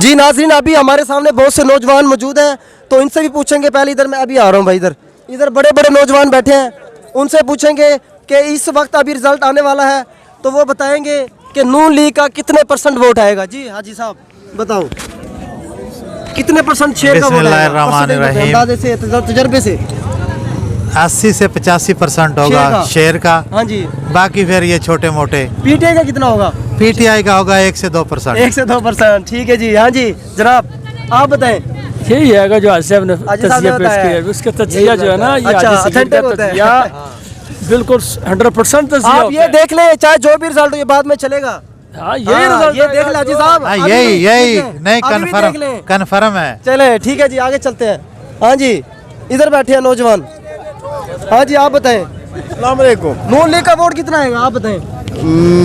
जी नाज़रीन, अभी हमारे सामने बहुत से नौजवान मौजूद हैं, तो इनसे भी पूछेंगे। पहले इधर मैं अभी आ रहा हूँ भाई, इधर बड़े बड़े नौजवान बैठे हैं, उनसे पूछेंगे कि इस वक्त अभी रिजल्ट आने वाला है, तो वो बताएंगे कि नून लीग का कितने % वोट आएगा। जी हाजी साहब बताओ, कितने % शेयर का वोट आएगा? अंदाजे से, तजर्बे से 80 से 85% होगा शेयर का। हाँ जी। बाकी फिर ये छोटे मोटे। पीटीआई का कितना होगा? पीटीआई का होगा 1 से 2%। 1 से 2%, ठीक है जी। हाँ जी जनाब, आप बताएं। यही है जो आज ने तस्जिया पेश किया, उसका तस्जिया जो है ना, ये अच्छा, ऑथेंटिक होता है। बिल्कुल 100% तस्जिया। आप ये देख लें, चाहे जो भी रिजल्ट हो, ये बाद में चलेगा। हाँ, यही रिजल्ट ये देख ले हाजी साहब, यही नहीं, कन्फर्म है। चले ठीक है जी, आगे चलते हैं। हाँ जी, इधर बैठे हैं नौजवान। हाँ जी, आप बताएं। अस्सलाम वालेकुम। नून लीग का वोट कितना आएगा आप बताएं?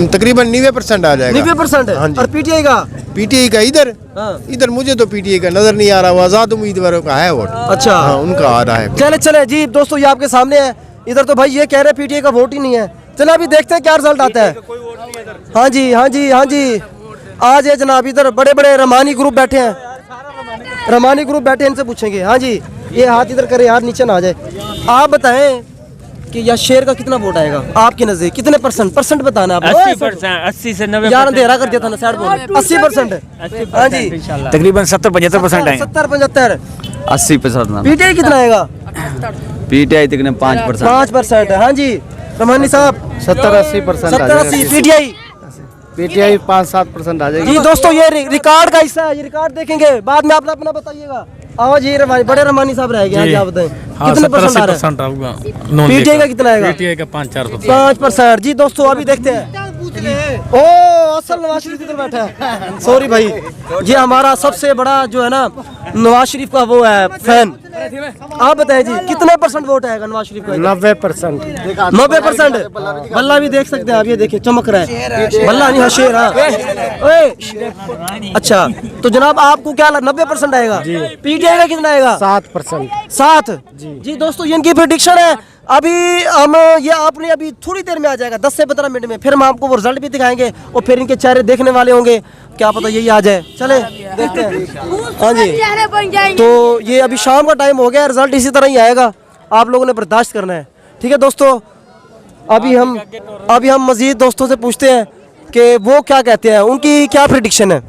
तकरीबन 90% आ जाएगा। 90%। हाँ जी। और पीटीआई का? पीटीआई का इधर मुझे तो पीटीआई का नजर नहीं आ रहा, वो आजाद उम्मीदवारों का है वोट। अच्छा। हाँ, उनका आ रहा है। चले चले जी दोस्तों, ये आपके सामने है। इधर तो भाई ये कह रहे पीटीआई का वोट ही नहीं है। चलो अभी देखते हैं क्या रिजल्ट आता है। हाँ जी हाँ जी हाँ जी, आज है जनाब, इधर बड़े बड़े रमानी ग्रुप बैठे हैं, रमानी ग्रुप बैठे हैं, इनसे पूछेंगे। हाँ जी, ये हाथ इधर करे यार, नीचे ना आ जाए। आप बताएं कि या शेर का कितना वोट आएगा आपके नजदीक? कितने % बताना आप? 80%, 80 से 90। यार अंधेरा कर दिया था ना साइड बोल। 80%। हाँ जी, तकरीबन 70-75% आएंगे। 70-75। 80%। पीटीआई कितना आएगा? पीटीआई तकरीबन 5%। 5%। हाँ जी रमानी साहब, 70-80%। 70-80। पीटीआई? पीटीआई 5-7% आ जाएगी। जी दोस्तों, ये रिकॉर्ड का हिस्सा है, ये रिकॉर्ड देखेंगे, बाद में आप अपना बताइएगा। आवाज ये बड़े रमानी साहब रहेंगे। हाँ जी, आप बताएं कितने % आ रहा है? पीटीआई का कितना आएगा? पीटीआई का 5-4%। 5%। जी दोस्तों, अभी देखते हैं। ओ असल नवाज शरीफ इधर बैठा है, सॉरी भाई, ये हमारा सबसे बड़ा जो है ना नवाज शरीफ का वो है फैन। आप बताएं जी, कितने % वोट आएगा नवाज शरीफ का? 90%। 90%। बल्ला भी देख सकते हैं आप, ये देखिए चमक रहा है बल्ला, नहीं शेर। हाँ अच्छा, तो जनाब आपको क्या 90% आएगा? पीटीआई का कितना आएगा? 7%। 7। जी दोस्तों, ये इनकी प्रेडिक्शन है। अभी हम ये आपने अभी थोड़ी देर में आ जाएगा, 10 से 15 मिनट में, फिर हम आपको वो रिजल्ट भी दिखाएंगे और फिर इनके चेहरे देखने वाले होंगे, क्या पता यही आ जाए। चले देखते हैं। हाँ जी, तो ये अभी शाम का टाइम हो गया, रिजल्ट इसी तरह ही आएगा, आप लोगों ने बर्दाश्त करना है। ठीक है दोस्तों, अभी हम मजीद दोस्तों से पूछते हैं कि वो क्या कहते हैं, उनकी क्या प्रेडिक्शन है।